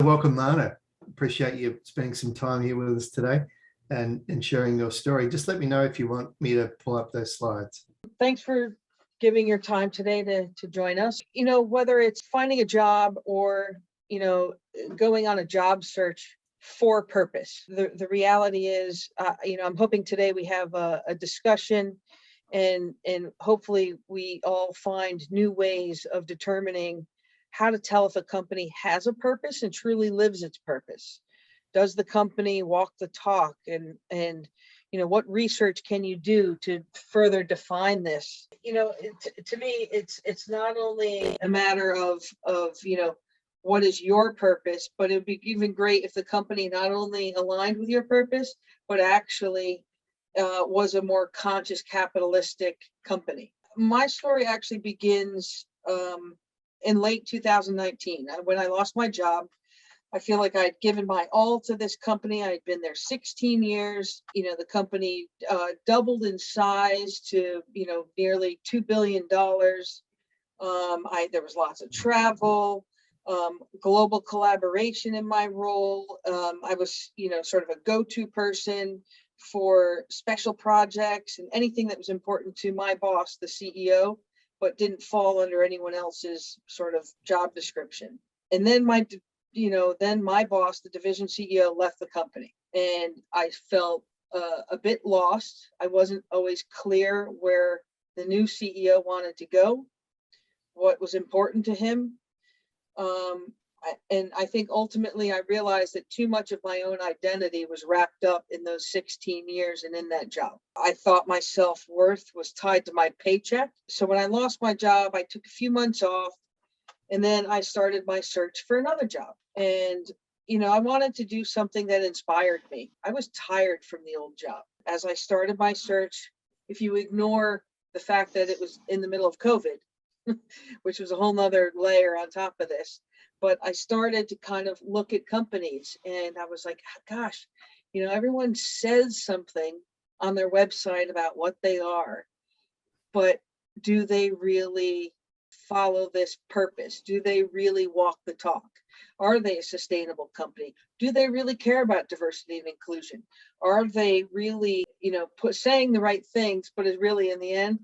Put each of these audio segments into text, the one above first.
Welcome, Marna. Appreciate you spending some time here with us today and sharing your story. Just let me know if you want me to pull up those slides. Thanks for giving your time today to join us. Whether it's finding a job or, going on a job search for purpose. The reality is, I'm hoping today we have a discussion and hopefully we all find new ways of determining how to tell if a company has a purpose and truly lives its purpose. Does the company walk the talk? And what research can you do to further define this? To me, it's not only a matter of what is your purpose, but it'd be even great if the company not only aligned with your purpose, but actually was a more conscious capitalistic company. My story actually begins in late 2019. When I lost my job, I feel like I'd given my all to this company. I'd been there 16 years. The company doubled in size to, nearly $2 billion. There was lots of travel, global collaboration in my role. I was, sort of a go-to person for special projects and anything that was important to my boss, the CEO, but didn't fall under anyone else's sort of job description. And then my boss, the division CEO, left the company, and I felt a bit lost. I wasn't always clear where the new CEO wanted to go, what was important to him. And I think ultimately I realized that too much of my own identity was wrapped up in those 16 years and in that job. I thought my self-worth was tied to my paycheck. So when I lost my job, I took a few months off, and then I started my search for another job. And, I wanted to do something that inspired me. I was tired from the old job. As I started my search, if you ignore the fact that it was in the middle of COVID, which was a whole nother layer on top of this, but I started to kind of look at companies, and I was like, gosh, everyone says something on their website about what they are, but do they really follow this purpose? Do they really walk the talk? Are they a sustainable company? Do they really care about diversity and inclusion? Are they really, saying the right things, but is really in the end,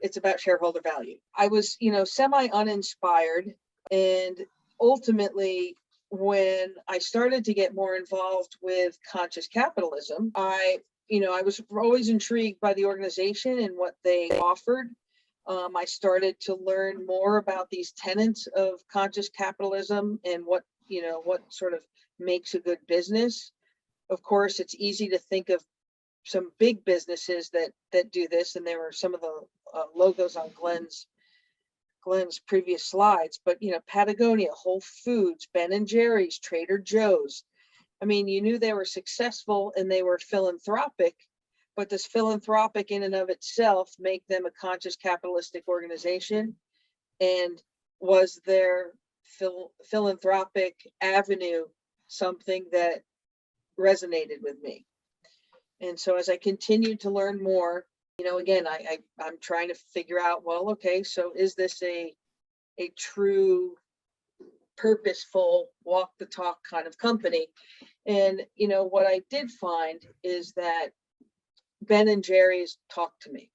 it's about shareholder value? I was, semi-uninspired, and ultimately, when I started to get more involved with conscious capitalism, I was always intrigued by the organization and what they offered. I started to learn more about these tenets of conscious capitalism and what sort of makes a good business. Of course, it's easy to think of some big businesses that do this, and there were some of the logos on Glenn's previous slides, but Patagonia, Whole Foods, Ben & Jerry's, Trader Joe's. I mean, you knew they were successful and they were philanthropic, but does philanthropic in and of itself make them a conscious capitalistic organization? And was their philanthropic avenue something that resonated with me? And so as I continued to learn more, again, I'm trying to figure out, well, okay, so is this a true purposeful walk the talk kind of company? And what I did find is that Ben & Jerry's talked to me.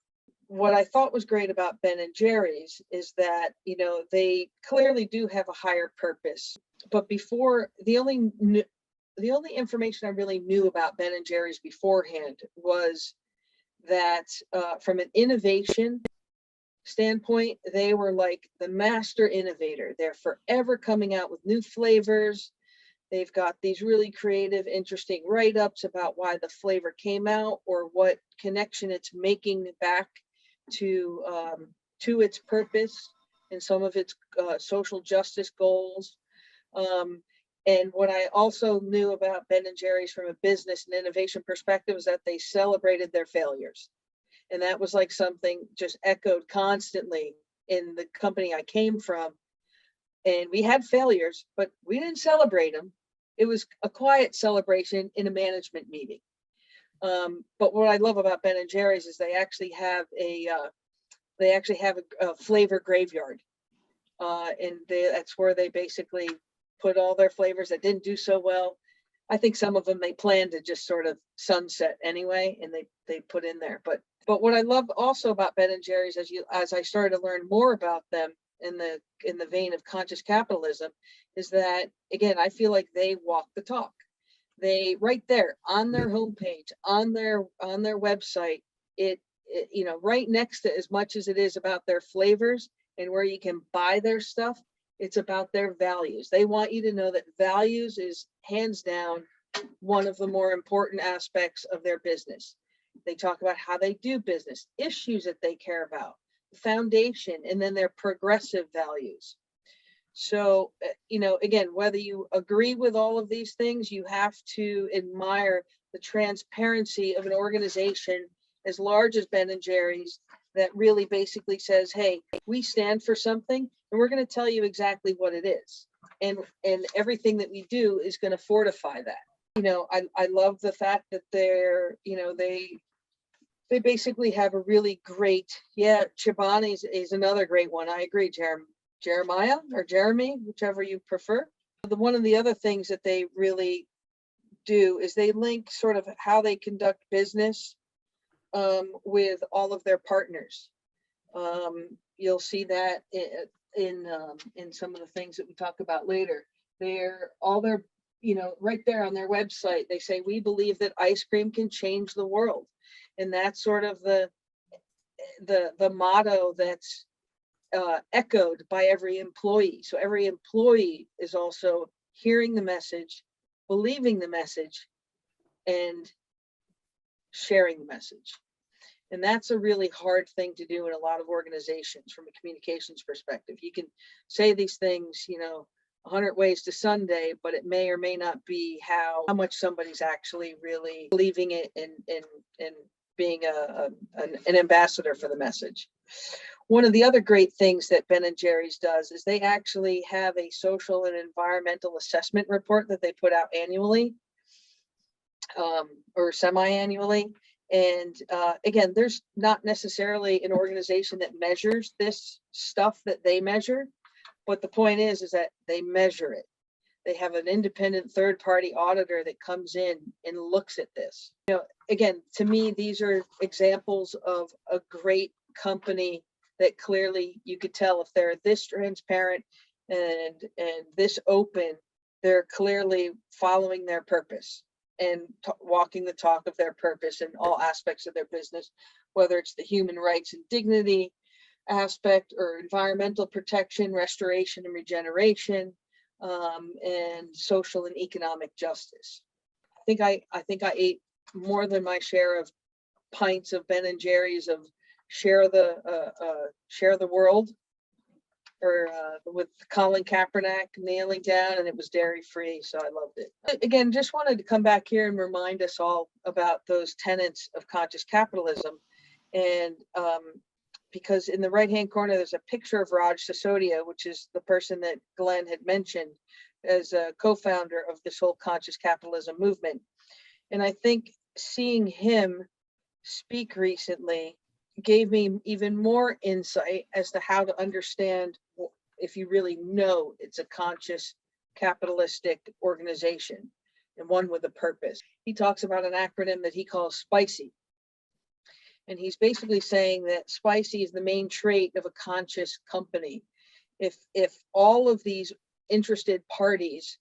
What I thought was great about Ben & Jerry's is that they clearly do have a higher purpose, but before, the only information I really knew about Ben & Jerry's beforehand was that from an innovation standpoint, they were like the master innovator. They're forever coming out with new flavors. They've got these really creative, interesting write-ups about why the flavor came out or what connection it's making back to its purpose and some of its social justice goals. And what I also knew about Ben & Jerry's from a business and innovation perspective is that they celebrated their failures. And that was like something just echoed constantly in the company I came from. And we had failures, but we didn't celebrate them. It was a quiet celebration in a management meeting. But what I love about Ben & Jerry's is they actually have a flavor graveyard. And that's where they basically put all their flavors that didn't do so well. I think some of them they plan to just sort of sunset anyway, and they put in there. But what I love also about Ben and Jerry's, as I started to learn more about them in the vein of conscious capitalism, is that again, I feel like they walk the talk. They right there on their homepage, on their website, it right next to, as much as it is about their flavors and where you can buy their stuff, it's about their values. They want you to know that values is hands down one of the more important aspects of their business. They talk about how they do business, issues that they care about, the foundation, and then their progressive values. So, again, whether you agree with all of these things, you have to admire the transparency of an organization as large as Ben and Jerry's that really basically says, hey, we stand for something and we're going to tell you exactly what it is. And everything that we do is going to fortify that. I love the fact that they basically have a really great, Chobani's is another great one. I agree, Jeremiah or Jeremy, whichever you prefer. One of the other things that they really do is they link sort of how they conduct business with all of their partners. You'll see that in some of the things that we talk about later. Right there on their website, they say, we believe that ice cream can change the world. And that's sort of the motto that's echoed by every employee. So every employee is also hearing the message, believing the message, and sharing the message. And that's a really hard thing to do in a lot of organizations from a communications perspective. You can say these things, 100 ways to Sunday, but it may or may not be how much somebody's actually really believing it and being an ambassador for the message. One of the other great things that Ben and Jerry's does is they actually have a social and environmental assessment report that they put out annually or semi-annually. And again, there's not necessarily an organization that measures this stuff that they measure, but the point is that they measure it. They have an independent third-party auditor that comes in and looks at this. Again, to me, these are examples of a great company that clearly you could tell if they're this transparent and this open, they're clearly following their purpose and walking the talk of their purpose in all aspects of their business, whether it's the human rights and dignity aspect or environmental protection, restoration and regeneration, and social and economic justice. I think I ate more than my share of pints of Ben and Jerry's of Share the World, or with Colin Kaepernick nailing down, and it was dairy free, so I loved it. Again, just wanted to come back here and remind us all about those tenets of conscious capitalism, and because in the right hand corner there's a picture of Raj Sisodia, which is the person that Glenn had mentioned as a co-founder of this whole conscious capitalism movement. And I think seeing him speak recently gave me even more insight as to how to understand, if you really know it's a conscious capitalistic organization and one with a purpose. He talks about an acronym that he calls SPICY. And he's basically saying that SPICY is the main trait of a conscious company. If all of these interested parties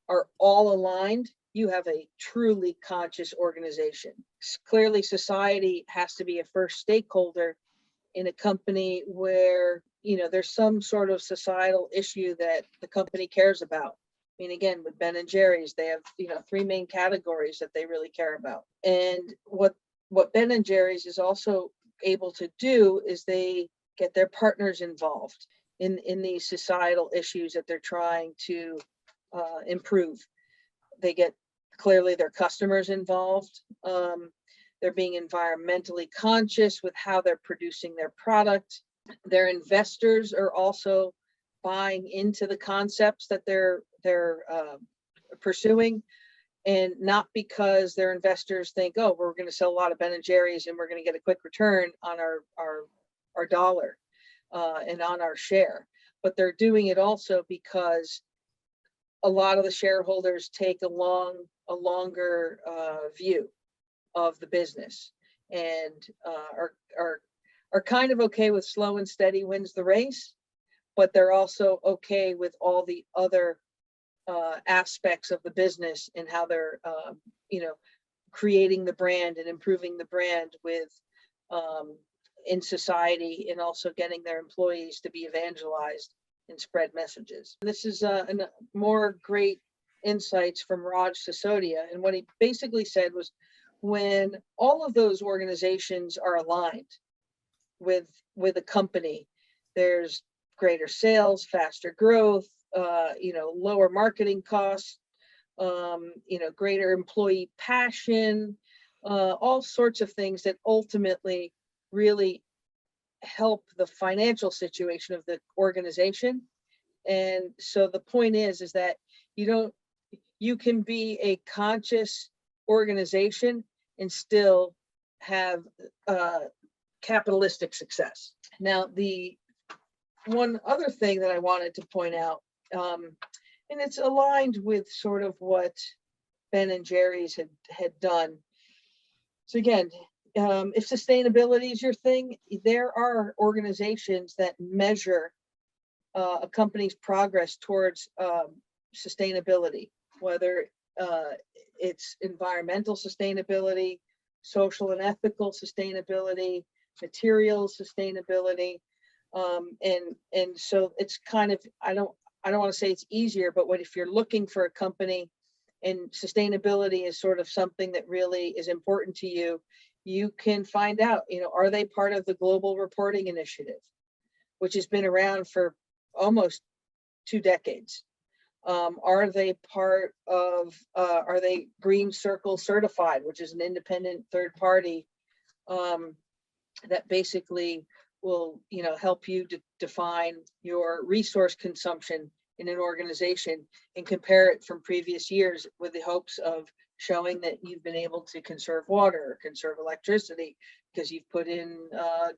are all aligned, you have a truly conscious organization. Clearly, society has to be a first stakeholder in a company where, there's some sort of societal issue that the company cares about. I mean, again, with Ben and Jerry's, they have, 3 main categories that they really care about. And what Ben and Jerry's is also able to do is they get their partners involved in these societal issues that they're trying to improve. They get clearly their customers involved. They're being environmentally conscious with how they're producing their product. Their investors are also buying into the concepts that they're pursuing, and not because their investors think, oh, we're going to sell a lot of Ben and Jerry's and we're going to get a quick return on our dollar and on our share, but they're doing it also because a lot of the shareholders take a longer view of the business, and are kind of okay with slow and steady wins the race, but they're also okay with all the other aspects of the business and how they're creating the brand and improving the brand with in society, and also getting their employees to be evangelized and spread messages. This is more great insights from Raj Sisodia, and what he basically said was, when all of those organizations are aligned with a company, there's greater sales, faster growth, lower marketing costs, greater employee passion, all sorts of things that ultimately really help the financial situation of the organization. And so the point is that you can be a conscious organization and still have capitalistic success. Now, the one other thing that I wanted to point out, and it's aligned with sort of what Ben and Jerry's had done. So again, if sustainability is your thing, there are organizations that measure a company's progress towards sustainability, whether it's environmental sustainability, social and ethical sustainability, material sustainability, and so it's kind of, I don't want to say it's easier, but if you're looking for a company and sustainability is sort of something that really is important to you, you can find out, are they part of the Global Reporting Initiative, which has been around for almost 2 decades? Are they part of, are they Green Circle certified, which is an independent third party that basically will, help you to define your resource consumption in an organization and compare it from previous years with the hopes of showing that you've been able to conserve water or conserve electricity because you've put in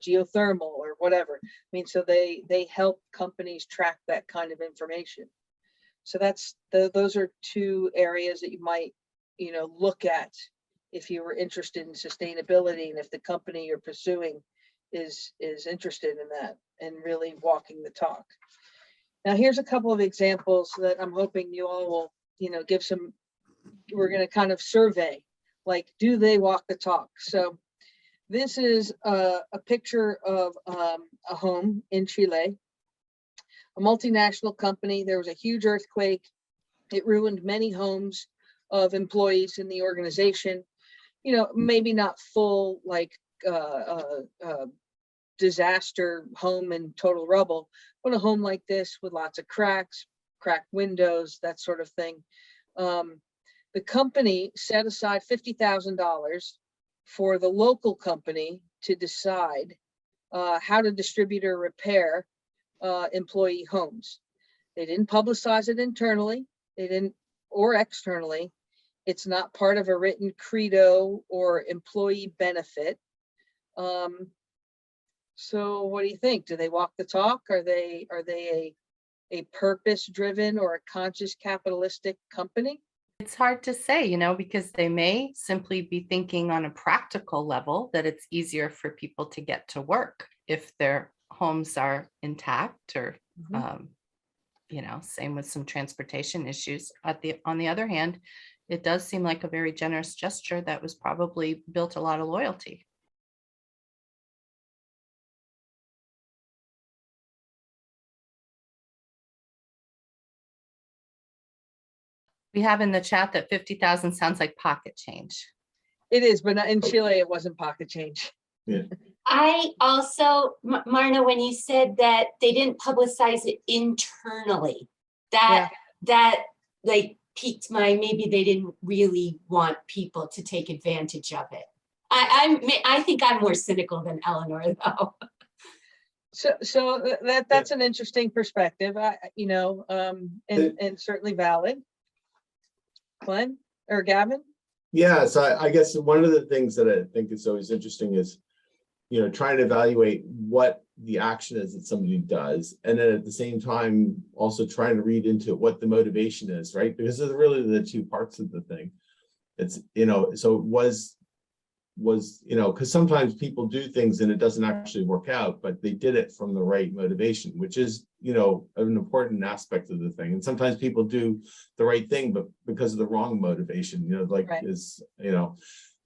geothermal or whatever. I mean, so they help companies track that kind of information. So those are 2 areas that you might, look at if you were interested in sustainability, and if the company you're pursuing is interested in that and really walking the talk. Now, here's a couple of examples that I'm hoping you all will, give some. We're going to kind of survey, like, do they walk the talk? So this is a picture of a home in Chile, a multinational company. There was a huge earthquake. It ruined many homes of employees in the organization. Maybe not full, like, disaster home and total rubble, but a home like this with lots of cracks, cracked windows, that sort of thing. The company set aside $50,000 for the local company to decide how to distribute or repair employee homes. They didn't publicize it internally, or externally. It's not part of a written credo or employee benefit. So what do you think? Do they walk the talk? Are they a purpose-driven or a conscious capitalistic company? It's hard to say, because they may simply be thinking on a practical level that it's easier for people to get to work if their homes are intact, or, same with some transportation issues. On the other hand, it does seem like a very generous gesture that was probably built a lot of loyalty. We have in the chat that 50,000 sounds like pocket change. It is, but in Chile, it wasn't pocket change. Yeah. I also, Marna, when you said that they didn't publicize it internally, that like piqued maybe they didn't really want people to take advantage of it. I think I'm more cynical than Eleanor, though. So that's an interesting perspective, and certainly valid. Glenn or Gavin? Yeah, so I guess one of the things that I think is always interesting is, trying to evaluate what the action is that somebody does, and then at the same time also trying to read into what the motivation is, right? Because they're really the two parts of the thing. It's, so it was, because sometimes people do things and it doesn't actually work out, but they did it from the right motivation, which is, an important aspect of the thing. And sometimes people do the right thing, but because of the wrong motivation, like Right. they're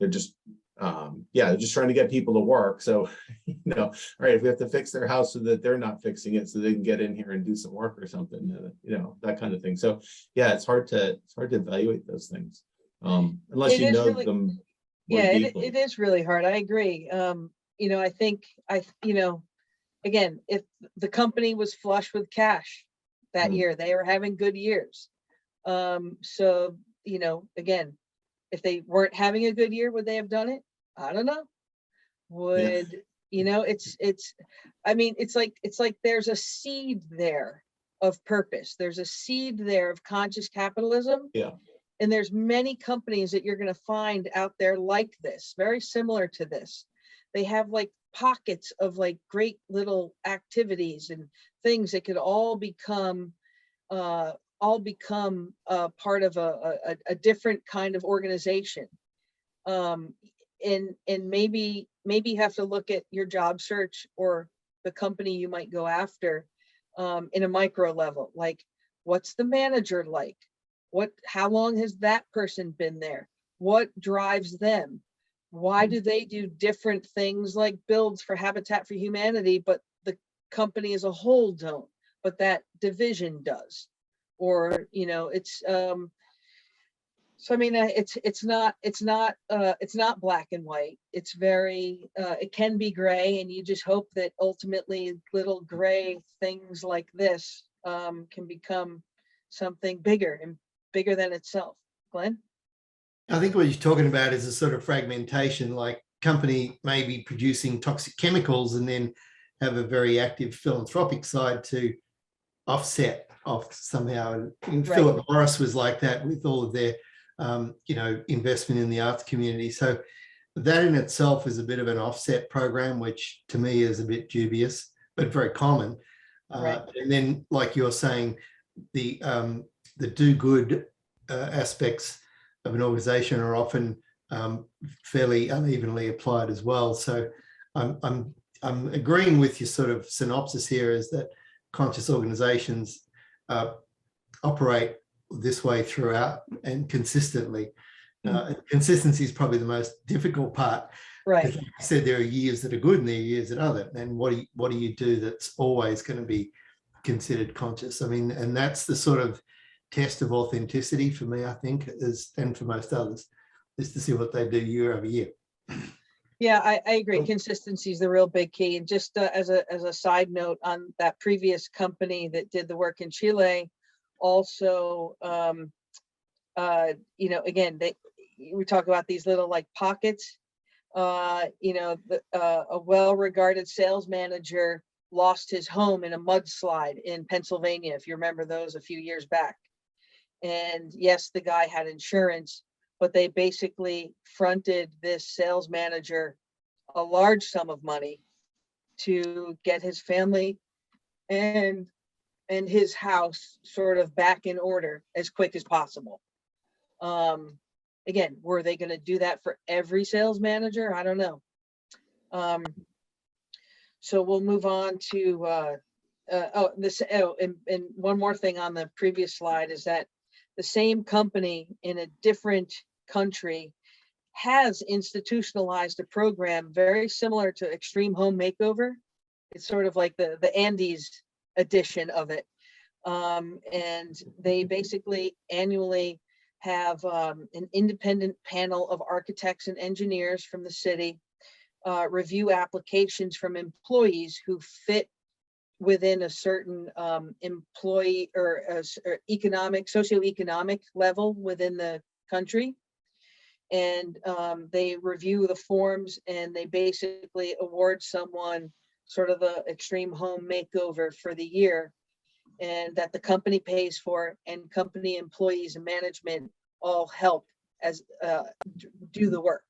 just, they're just trying to get people to work. So, all right, if we have to fix their house so that they're not fixing it so they can get in here and do some work or something, that kind of thing. So yeah, it's hard to evaluate those things. Unless It you is know really- them more Yeah, deeply. it is really hard. I agree. I think again, if the company was flush with cash that Mm. year, they were having good years. So, again, if they weren't having a good year, would they have done it? I don't know. Would, it's like there's a seed there of purpose. There's a seed there of conscious capitalism. Yeah. And there's many companies that you're going to find out there like this, very similar to this. They have like pockets of like great little activities and things that could all become part of a different kind of organization. And maybe you have to look at your job search or the company you might go after in a micro level. Like, what's the manager like? How long has that person been there? What drives them? Why do they do different things like builds for Habitat for Humanity, but the company as a whole don't, but that division does? Or, it's, so, I mean, it's not black and white. It's very, it can be gray, and you just hope that ultimately little gray things like this can become something bigger and bigger than itself. Glenn? I think what you're talking about is a sort of fragmentation, like company may be producing toxic chemicals and then have a very active philanthropic side to offset off somehow. And Right. Philip Morris was like that with all of their, investment in the arts community. So that in itself is a bit of an offset program, which to me is a bit dubious, but very common. Right. And then, like you're saying, the do good aspects of an organization are often fairly unevenly applied as well. So I'm agreeing with your sort of synopsis here, is that conscious organizations operate this way throughout and consistently. Consistency is probably the most difficult part. Right. Like I said, there are years that are good and there are years that aren't. And what do you do that's always going to be considered conscious? I mean, and that's the sort of test of authenticity for me, I think, and for most others, is to see what they do year over year. Yeah, I agree. Consistency is the real big key. And just as a side note on that previous company that did the work in Chile, also, again, we talk about these little like pockets. A well-regarded sales manager lost his home in a mudslide in Pennsylvania, if you remember those a few years back. And yes, the guy had insurance, but they basically fronted this sales manager a large sum of money to get his family and his house sort of back in order as quick as possible. Again, were they going to do that for every sales manager? I don't know. So we'll move on to and one more thing on the previous slide is that the same company in a different country has institutionalized a program very similar to Extreme Home Makeover. It's sort of like the Andes edition of it. And they basically annually have an independent panel of architects and engineers from the city review applications from employees who fit within a certain employee or socioeconomic level within the country. And they review the forms and they basically award someone sort of the extreme home makeover for the year, and that the company pays for, and company employees and management all help as do the work.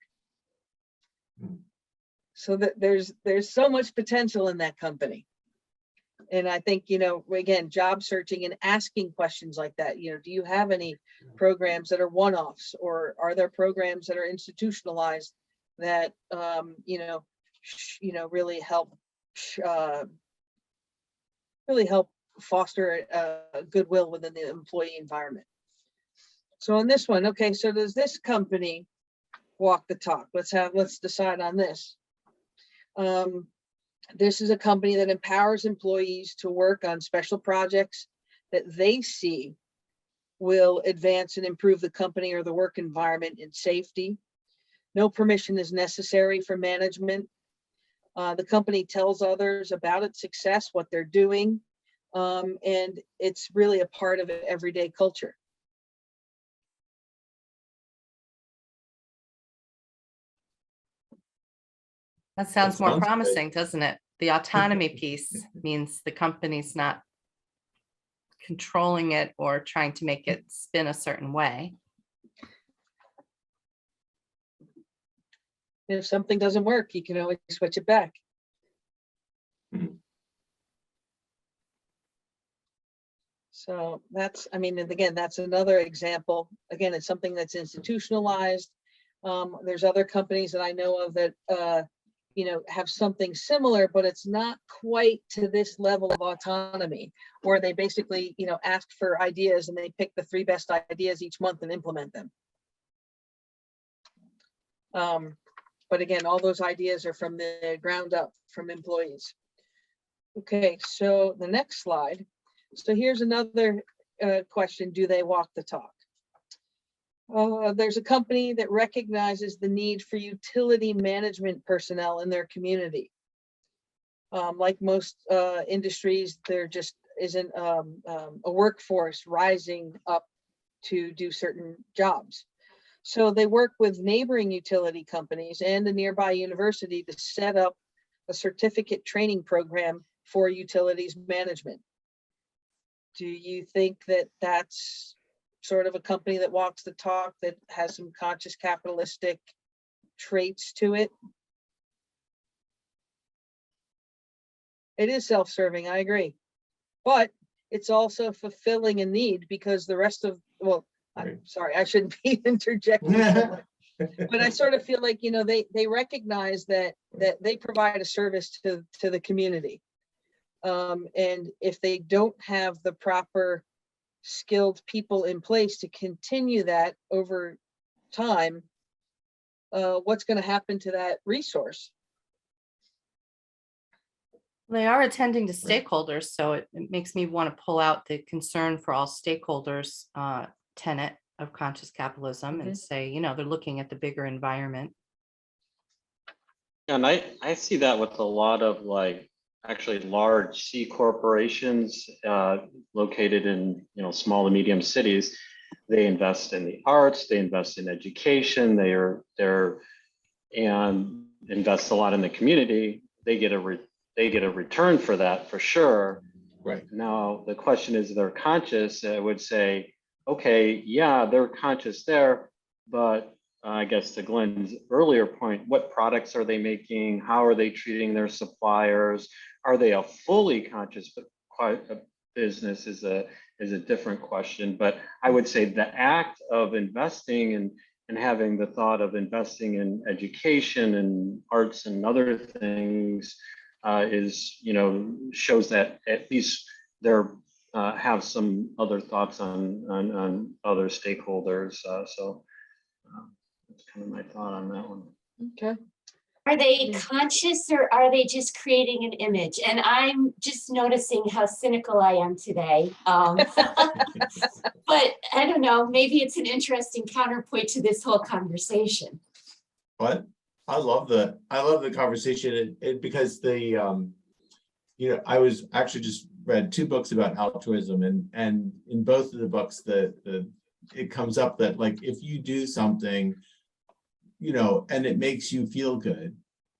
So that there's so much potential in that company. And I think, again, job searching and asking questions like that, do you have any programs that are one-offs, or are there programs that are institutionalized that, really help foster goodwill within the employee environment. So on this one, okay, so does this company walk the talk? Let's decide on this. This is a company that empowers employees to work on special projects that they see will advance and improve the company or the work environment in safety. No permission is necessary for management. The company tells others about its success, what they're doing, and it's really a part of everyday culture. That sounds more sounds promising, doesn't it? The autonomy piece means the company's not controlling it or trying to make it spin a certain way. If something doesn't work, you can always switch it back. So that's, and again, that's another example. Again, it's something that's institutionalized. There's other companies that I know of that, have something similar, but it's not quite to this level of autonomy, where they basically, ask for ideas and they pick the 3 best ideas each month and implement them. But again, all those ideas are from the ground up, from employees. Okay, so the next slide. So here's another question: do they walk the talk? There's a company that recognizes the need for utility management personnel in their community. Like most industries, there just isn't a workforce rising up to do certain jobs. So they work with neighboring utility companies and a nearby university to set up a certificate training program for utilities management. Do you think that that's sort of a company that walks the talk, that has some conscious capitalistic traits to it? It is self-serving, I agree. But it's also fulfilling a need, because the rest of, well, I'm sorry, I shouldn't be interjecting. But I sort of feel like, they recognize that they provide a service to the community. And if they don't have the proper skilled people in place to continue that over time, what's going to happen to that resource? They are attending to stakeholders, so it makes me want to pull out the concern for all stakeholders tenet of conscious capitalism and say, they're looking at the bigger environment. And I see that with a lot of actually large C corporations located in small to medium cities. They invest in the arts, they invest in education, and invest a lot in the community. They get a return for that, for sure. Right. Now the question is, they're conscious. I would say, okay, yeah, they're conscious there, but I guess to Glenn's earlier point, what products are they making? How are they treating their suppliers? Are they a fully conscious business is a different question. But I would say the act of investing and having the thought of investing in education and arts and other things is, shows that at least they're have some other thoughts on other stakeholders. So that's kind of my thought on that one. Okay. Are they conscious, or are they just creating an image? And I'm just noticing how cynical I am today. But I don't know, maybe it's an interesting counterpoint to this whole conversation. But I love the conversation because I was actually just read 2 books about altruism, and in both of the books it comes up that if you do something, and it makes you feel good,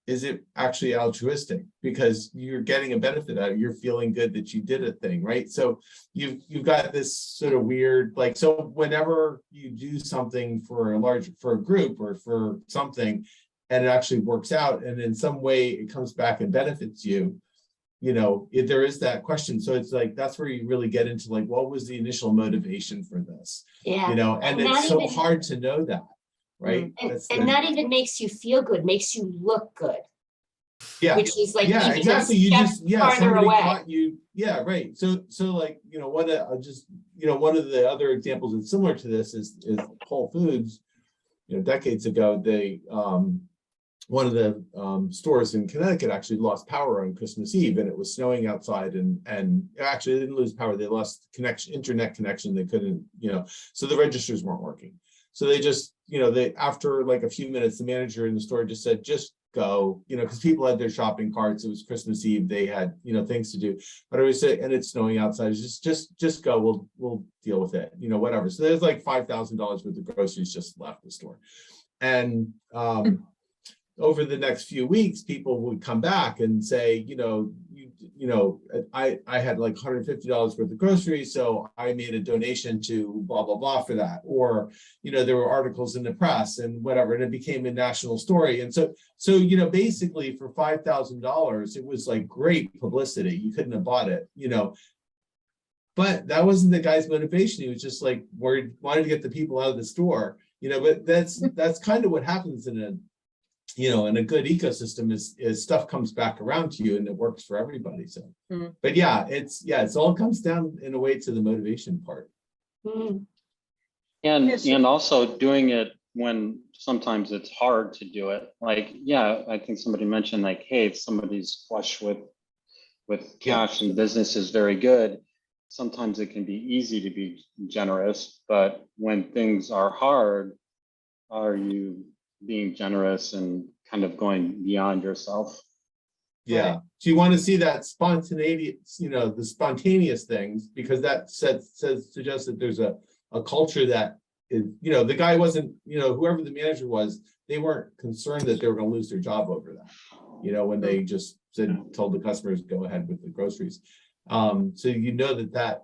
is it actually altruistic? Because you're getting a benefit out of it. You're feeling good that you did a thing, right? So you've got this sort of weird, so whenever you do something for a group or for something, and it actually works out, and in some way it comes back and benefits you, you know, if there is that question. So it's like, that's where you really get into like, what was the initial motivation for this? Yeah. You know, and it's so hard to know that, right? And that even makes you feel good, makes you look good. Yeah. Which is like, yeah, exactly. You just, somebody away. caught you. Yeah, right. So like, you know, one of the other examples that's similar to this is Whole Foods. You know, decades ago, they one of the stores in Connecticut actually lost power on Christmas Eve, and it was snowing outside, and actually they didn't lose power, they lost internet connection. They couldn't, you know, so the registers weren't working. So they just, you know, after like a few minutes, the manager in the store just said, just go, you know, because people had their shopping carts. It was Christmas Eve. They had, you know, things to do. But I always say, and it's snowing outside. Just go. We'll deal with it. You know, whatever. So there's like $5,000 worth of groceries just left the store, and over the next few weeks, people would come back and say, I had like $150 worth of groceries, so I made a donation to blah, blah, blah for that. Or, you know, there were articles in the press and whatever, and it became a national story. And so, you know, basically for $5,000, it was like great publicity. You couldn't have bought it, you know. But that wasn't the guy's motivation. He was just like wanted to get the people out of the store, you know. But that's kind of what happens in a good ecosystem is stuff comes back around to you and it works for everybody. So, but yeah, it's all comes down in a way to the motivation part. And also doing it when sometimes it's hard to do it. Like, yeah, I think somebody mentioned like, hey, if somebody's flush with cash and business is very good, sometimes it can be easy to be generous, but when things are hard, are you being generous and kind of going beyond yourself? Yeah. Right. So you want to see that spontaneous, you know, the spontaneous things, because that suggests that there's a culture that is, you know, the guy wasn't, you know, whoever the manager was, they weren't concerned that they were going to lose their job over that, you know, when they just told the customers go ahead with the groceries. So you know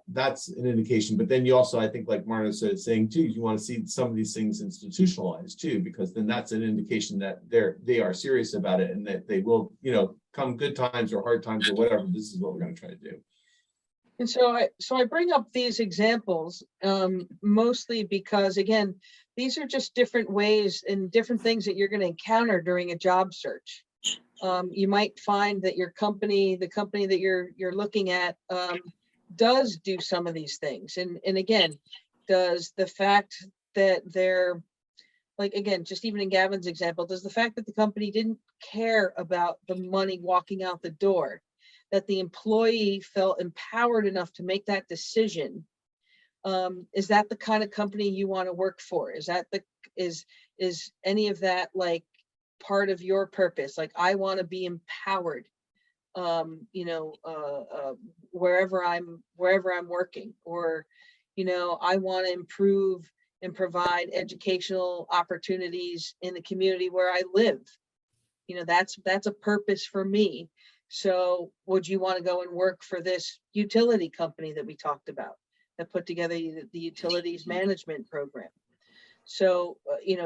that's an indication, but then you also, I think, like Marna said, saying too, you want to see some of these things institutionalized too, because then that's an indication that they are serious about it and that they will, you know, come good times or hard times or whatever. This is what we're going to try to do. And so I bring up these examples mostly because, again, these are just different ways and different things that you're going to encounter during a job search. You might find that your company, the company that you're looking at, does do some of these things. And again, does the fact that they're, like, again, just even in Gavin's example, does the fact that the company didn't care about the money walking out the door, that the employee felt empowered enough to make that decision, is that the kind of company you want to work for? Is that is any of that like part of your purpose? Like, I want to be empowered, wherever I'm working, or, you know, I want to improve and provide educational opportunities in the community where I live. You know, that's a purpose for me. So would you want to go and work for this utility company that we talked about that put together the utilities management program? So,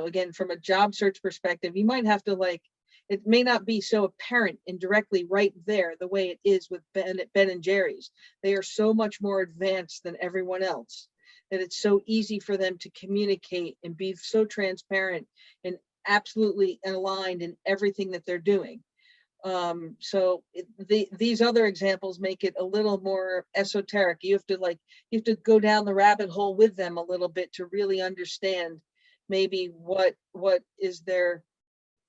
again, from a job search perspective, you might have to, like, it may not be so apparent and directly right there the way it is with Ben and Jerry's. They are so much more advanced than everyone else that it's so easy for them to communicate and be so transparent and absolutely aligned in everything that they're doing. These other examples make it a little more esoteric. You have to go down the rabbit hole with them a little bit to really understand maybe what is their,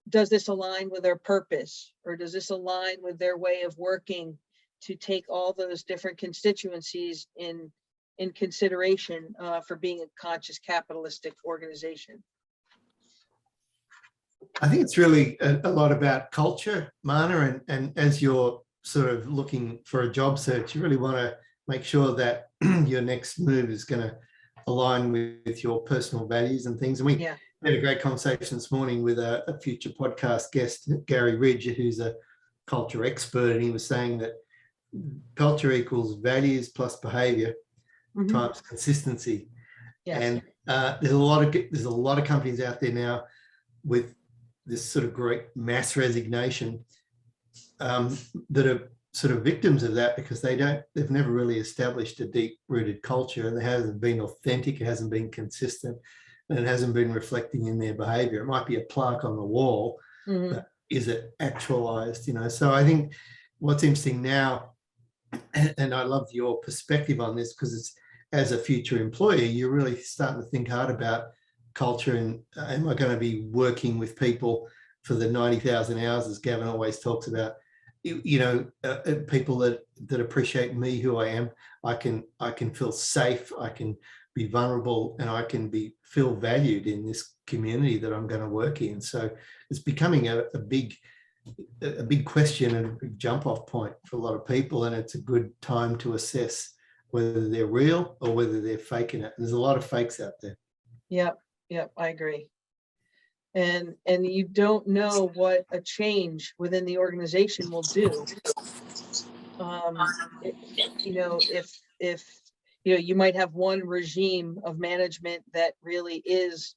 does this align with their purpose, or does this align with their way of working to take all those different constituencies in consideration for being a conscious capitalistic organization. I think it's really a lot about culture, Marna, and as you're sort of looking for a job search, you really want to make sure that your next move is going to align with your personal values and things. And we had a great conversation this morning with a future podcast guest, Gary Ridge, who's a culture expert, and he was saying that culture equals values plus behavior times consistency. Yes. And there's a lot of companies out there now with this sort of great mass resignation, that are sort of victims of that because they've never really established a deep-rooted culture, and it hasn't been authentic, it hasn't been consistent, and it hasn't been reflecting in their behavior. It might be a plaque on the wall, but is it actualized? So I think what's interesting now, and I love your perspective on this, because it's, as a future employee, you're really starting to think hard about culture and am I going to be working with people for the 90,000 hours, as Gavin always talks about, people that appreciate me, who I am. I can feel safe, I can be vulnerable, and I can feel valued in this community that I'm going to work in. So it's becoming a big question and a big jump off point for a lot of people, and it's a good time to assess whether they're real or whether they're faking it. There's a lot of fakes out there. Yep, I agree. And you don't know what a change within the organization will do. If you might have one regime of management that really is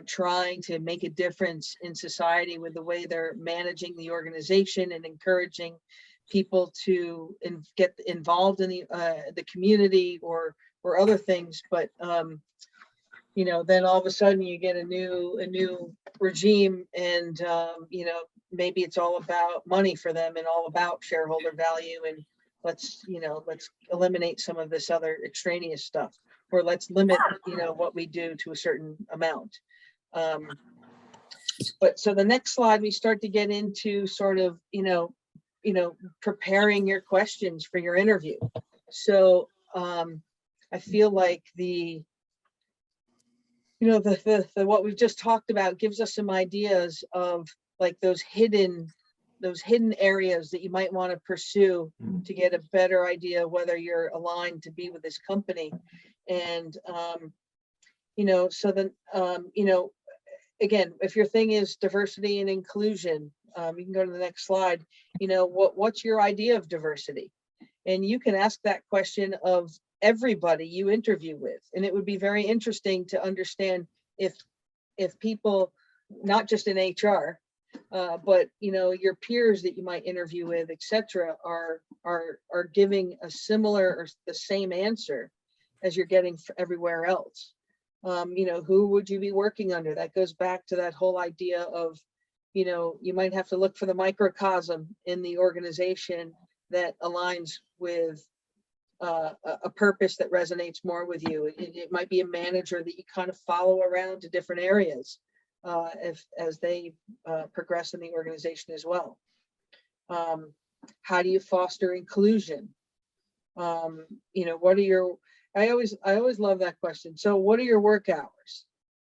trying to make a difference in society with the way they're managing the organization and encouraging people to get involved in the community or other things, but then all of a sudden you get a new regime, and maybe it's all about money for them and all about shareholder value, and let's eliminate some of this other extraneous stuff, or let's limit what we do to a certain amount. But so the next slide, we start to get into sort of preparing your questions for your interview. So I feel like the what we've just talked about gives us some ideas of like those hidden areas that you might want to pursue to get a better idea whether you're aligned to be with this company. And so then again, if your thing is diversity and inclusion, you can go to the next slide. What's your idea of diversity? And you can ask that question of everybody you interview with, and it would be very interesting to understand if people, not just in HR, but your peers that you might interview with, etc., are giving a similar or the same answer as you're getting everywhere else. Who would you be working under? That goes back to that whole idea of you might have to look for the microcosm in the organization that aligns with a purpose that resonates more with you. It might be a manager that you kind of follow around to different areas as they progress in the organization as well. How do you foster inclusion? What are your, I always love that question. So what are your work hours?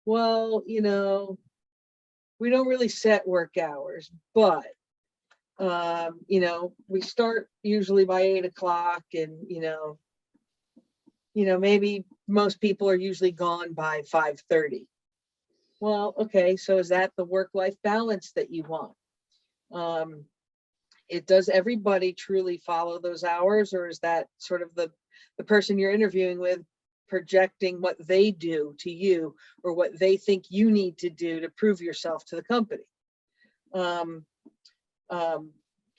Well, we don't really set work hours, but we start usually by 8 o'clock, and maybe most people are usually gone by 5:30. Well, okay, so is that the work-life balance that you want? Does everybody truly follow those hours, or is that sort of the person you're interviewing with projecting what they do to you, or what they think you need to do to prove yourself to the company?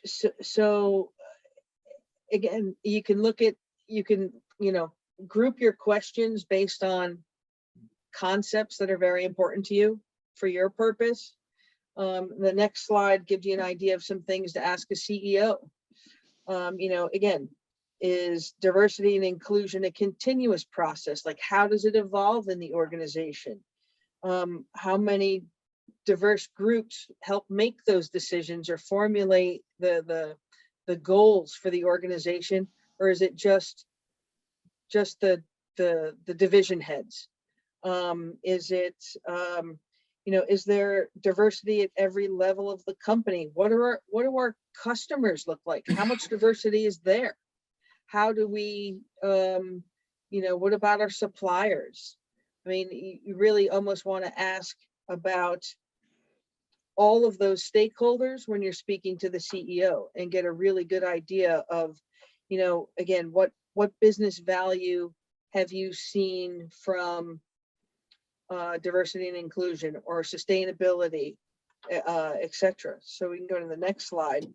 So again, you can group your questions based on concepts that are very important to you for your purpose. The next slide gives you an idea of some things to ask a CEO. Again, is diversity and inclusion a continuous process? Like, how does it evolve in the organization? How many diverse groups help make those decisions or formulate the goals for the organization, or is it just the division heads? Is it is there diversity at every level of the company? What do our customers look like? How much diversity is there? How do we what about our suppliers? I mean, you really almost want to ask about all of those stakeholders when you're speaking to the CEO, and get a really good idea of, again, what business value have you seen from diversity and inclusion, or sustainability, etc. So we can go to the next slide.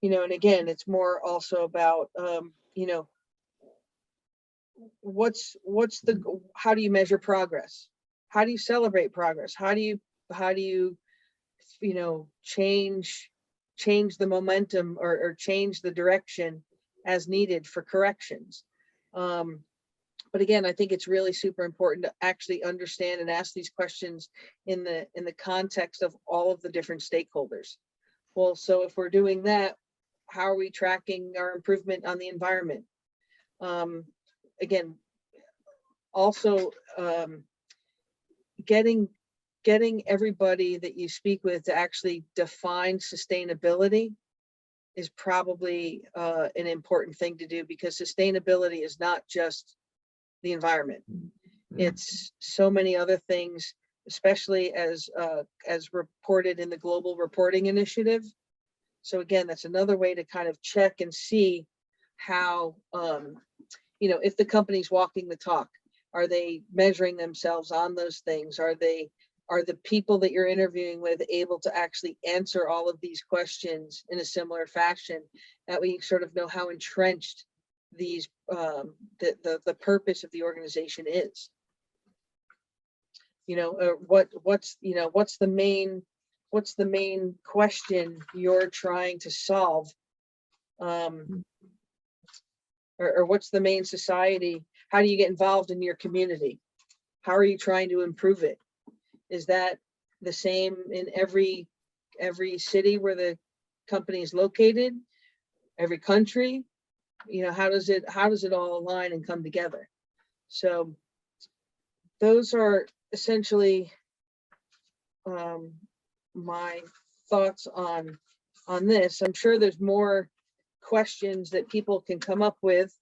You know, and again, it's more also about, you know, how do you measure progress? How do you celebrate progress? How do you, you know, change the momentum or change the direction as needed for corrections? But again, I think it's really super important to actually understand and ask these questions in the context of all of the different stakeholders. Well, so if we're doing that, how are we tracking our improvement on the environment? Again, also getting everybody that you speak with to actually define sustainability is probably an important thing to do, because sustainability is not just the environment. It's so many other things, especially as reported in the Global Reporting Initiative. So again, that's another way to kind of check and see how, you know, if the company's walking the talk. Are they measuring themselves on those things? Are the people that you're interviewing with able to actually answer all of these questions in a similar fashion, that we sort of know how entrenched these the purpose of the organization is? You know, what's the main question you're trying to solve, or what's the main society? How do you get involved in your community? How are you trying to improve it? Is that the same in every city where the company is located? Every country? You know, how does it all align and come together? So those are essentially my thoughts on this. I'm sure there's more questions that people can come up with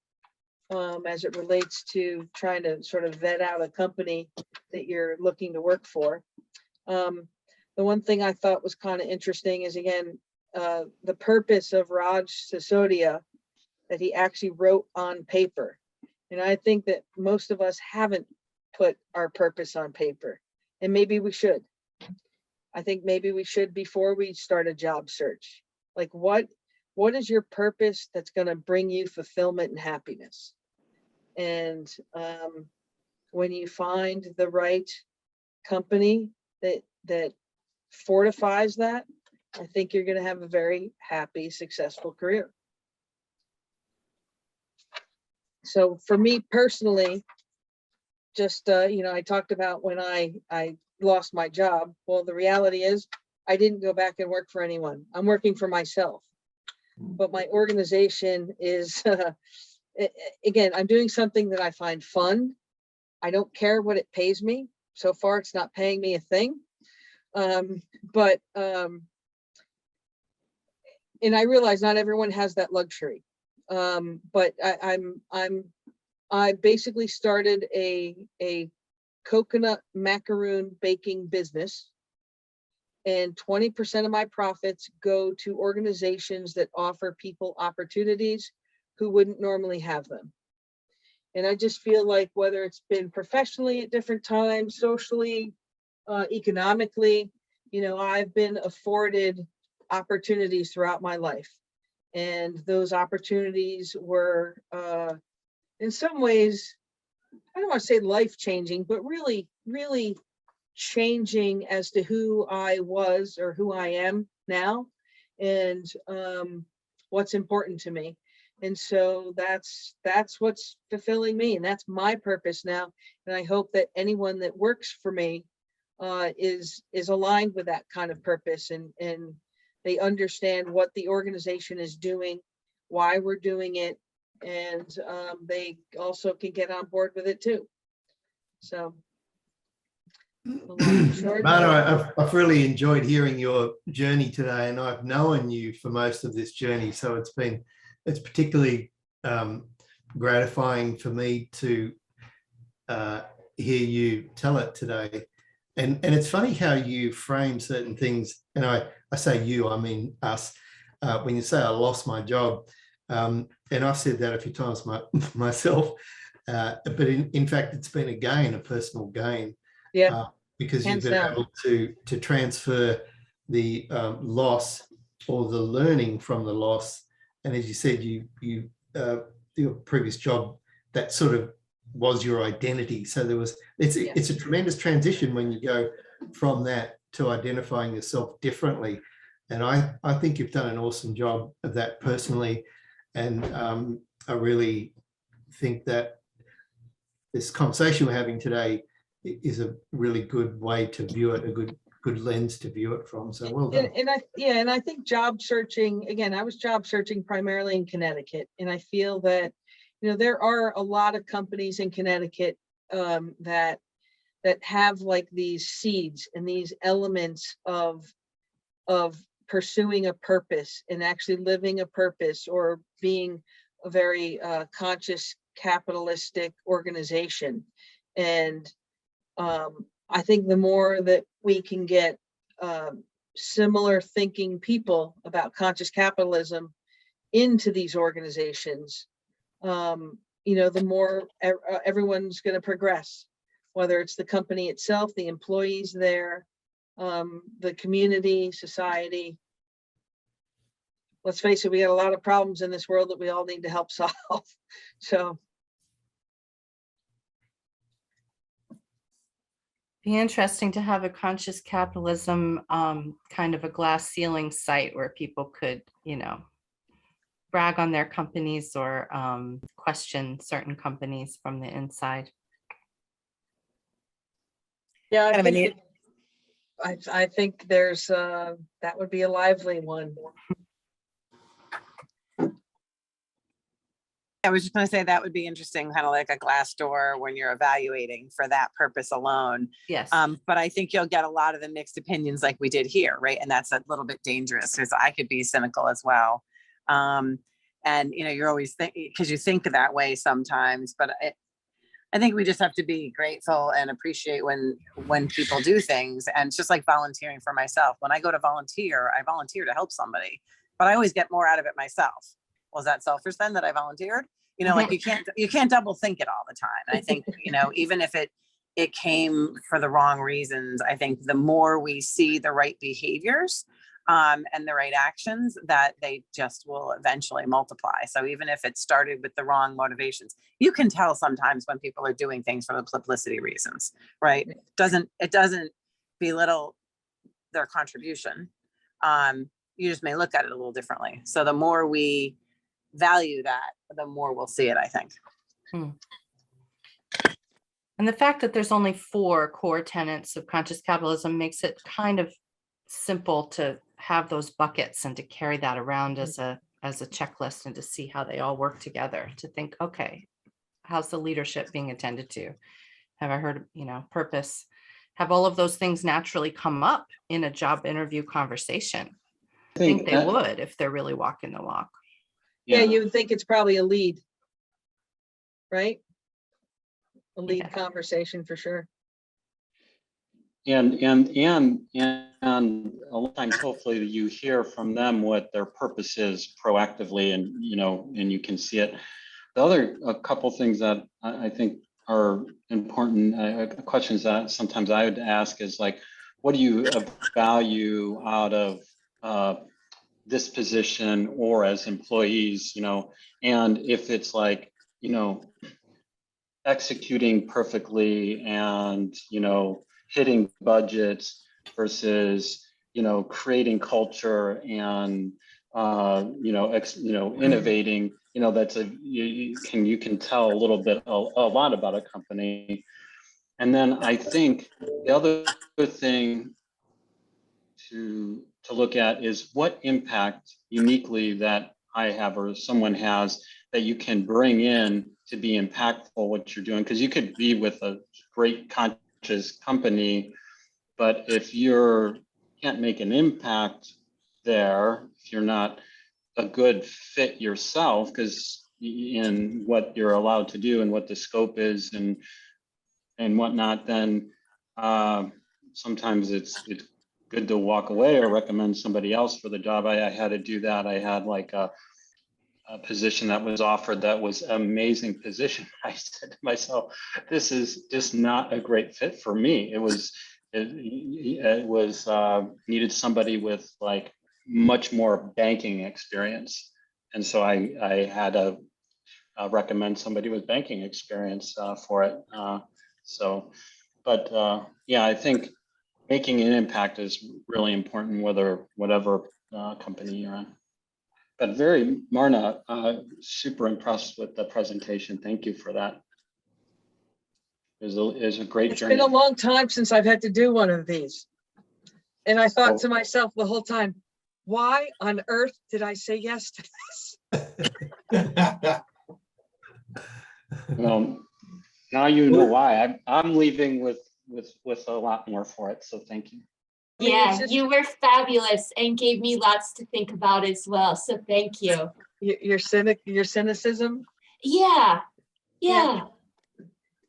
as it relates to trying to sort of vet out a company that you're looking to work for. The one thing I thought was kind of interesting is, again, the purpose of Raj Sisodia that he actually wrote on paper. And I think that most of us haven't put our purpose on paper, and maybe we should. I think maybe we should before we start a job search. Like, what is your purpose that's going to bring you fulfillment and happiness? And when you find the right company that fortifies that, I think you're going to have a very happy, successful career. So for me personally, just, you know, I talked about when I lost my job. Well, the reality is I didn't go back and work for anyone. I'm working for myself. But my organization is, again, I'm doing something that I find fun. I don't care what it pays me. So far, it's not paying me a thing. And I realize not everyone has that luxury. But I basically started a coconut macaroon baking business, and 20% of my profits go to organizations that offer people opportunities who wouldn't normally have them. And I just feel like, whether it's been professionally at different times, socially, economically, you know, I've been afforded opportunities throughout my life. And those opportunities were, in some ways, I don't want to say life-changing, but really, really changing as to who I was or who I am now, and what's important to me. And so that's what's fulfilling me, and that's my purpose now. And I hope that anyone that works for me is aligned with that kind of purpose, and they understand what the organization is doing, why we're doing it, and they also can get on board with it too. So, Marna, I've really enjoyed hearing your journey today, and I've known you for most of this journey, so it's particularly gratifying for me to hear you tell it today. And it's funny how you frame certain things, and I say you, I mean us. When you say I lost my job, and I've said that a few times myself, but in fact, it's been a gain, a personal gain. Yeah. Because you've been able to transfer the loss or the learning from the loss. And as you said, your previous job, that sort of was your identity. So it's a tremendous transition when you go from that to identifying yourself differently. And I think you've done an awesome job of that personally. And I really think that this conversation we're having today is a really good way to view it, a good lens to view it from. So well done. And I think job searching, again, I was job searching primarily in Connecticut, and I feel that, you know, there are a lot of companies in Connecticut that have like these seeds and these elements of pursuing a purpose and actually living a purpose, or being a very conscious capitalistic organization. And I think the more that we can get similar thinking people about conscious capitalism into these organizations, you know, the more everyone's going to progress, whether it's the company itself, the employees there, the community, society. Let's face it, we got a lot of problems in this world that we all need to help solve. So be interesting to have a conscious capitalism kind of a glass ceiling site where people could, you know, brag on their companies or question certain companies from the inside. yeah, Kind of I think there's that would be a lively one. I was just going to say that would be interesting, kind of like a glass door when you're evaluating for that purpose alone. Yes. But I think you'll get a lot of the mixed opinions like we did here, right? And that's a little bit dangerous because I could be cynical as well. And, you know, you're always because you think that way sometimes, but I think we just have to be grateful and appreciate when people do things. And it's just like volunteering for myself. When I go to volunteer, I volunteer to help somebody, but I always get more out of it myself. Was that selfish then that I volunteered? You know, like you can't double think it all the time. And I think, you know, even if it came for the wrong reasons, I think the more we see the right behaviors and the right actions, that they just will eventually multiply. So even if it started with the wrong motivations, you can tell sometimes when people are doing things for the publicity reasons, right? It doesn't belittle their contribution. You just may look at it a little differently. So the more we value that, the more we'll see it, I think. And the fact that there's only 4 core tenets of conscious capitalism makes it kind of simple to have those buckets and to carry that around as a checklist and to see how they all work together, to think, okay, how's the leadership being attended to? Have I heard, you know, purpose? Have all of those things naturally come up in a job interview conversation? I think they would if they're really walking the walk. Yeah, you would think it's probably a lead, right? A lead conversation for sure. And a lot of times, hopefully, you hear from them what their purpose is proactively, and you know, and you can see it. A couple things that I think are important questions that sometimes I would ask is like, what do you value out of this position or as employees, you know? And if it's like, you know, executing perfectly and, you know, hitting budgets versus, you know, creating culture and, you know, innovating, you know, that's you can tell a little bit, a lot about a company. And then I think the other thing to look at is what impact uniquely that I have or someone has that you can bring in to be impactful what you're doing. Because you could be with a great conscious company, but if you can't make an impact there, if you're not a good fit yourself, because in what you're allowed to do and what the scope is and whatnot, then sometimes it's good to walk away or recommend somebody else for the job. I had to do that. I had like a position that was offered that was an amazing position. I said to myself, this is just not a great fit for me. It was it was needed somebody with like much more banking experience. And so I had to recommend somebody with banking experience for it. Yeah, I think making an impact is really important, whatever company you're in. But Marna, super impressed with the presentation. Thank you for that. It was a great journey. It's been a long time since I've had to do one of these. And I thought to myself the whole time, why on earth did I say yes to this? Well, now you know why. I'm leaving with a lot more for it. So thank you. Yeah, you were fabulous and gave me lots to think about as well. So thank you. Your cynicism. Yeah.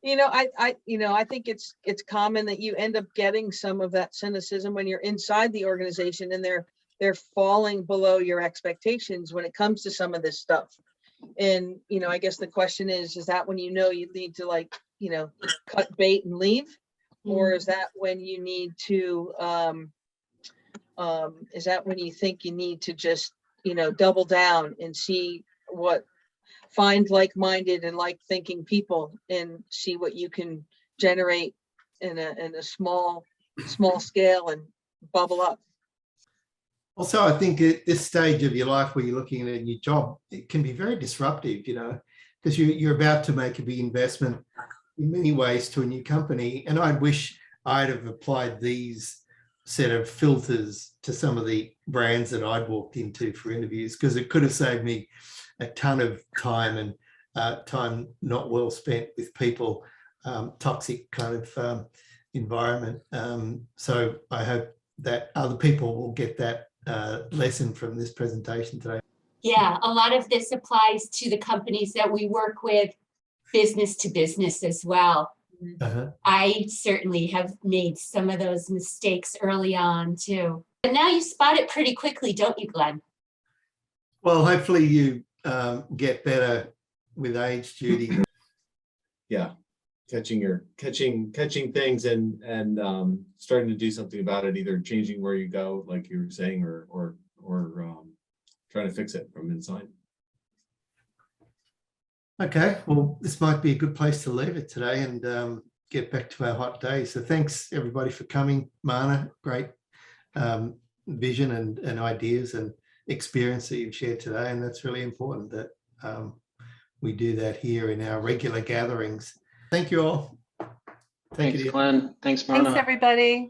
I think it's common that you end up getting some of that cynicism when you're inside the organization and they're falling below your expectations when it comes to some of this stuff. And I guess the question is that when you need to cut bait and leave, or is that when you need to is that when you think you need to just double down and find like-minded and like-thinking people and see what you can generate in a small scale and bubble up. Also, I think at this stage of your life where you're looking at a new job, it can be very disruptive, because you're about to make a big investment in many ways to a new company. And I wish I'd have applied these set of filters to some of the brands that I'd walked into for interviews, because it could have saved me a ton of time and time not well spent with people, toxic kind of environment. So I hope that other people will get that lesson from this presentation today. Yeah, a lot of this applies to the companies that we work with, business to business as well. I certainly have made some of those mistakes early on too. But now you spot it pretty quickly, don't you, Glenn? Well, hopefully you get better with age, Judy. Yeah, catching things and starting to do something about it, either changing where you go, like you were saying, or trying to fix it from inside. Okay, well, this might be a good place to leave it today and get back to our hot day. So thanks everybody for coming. Marna, great vision and ideas and experience that you've shared today. And that's really important that we do that here in our regular gatherings. Thank you all. Thanks, Glenn. Thanks, Marna. Thanks, everybody.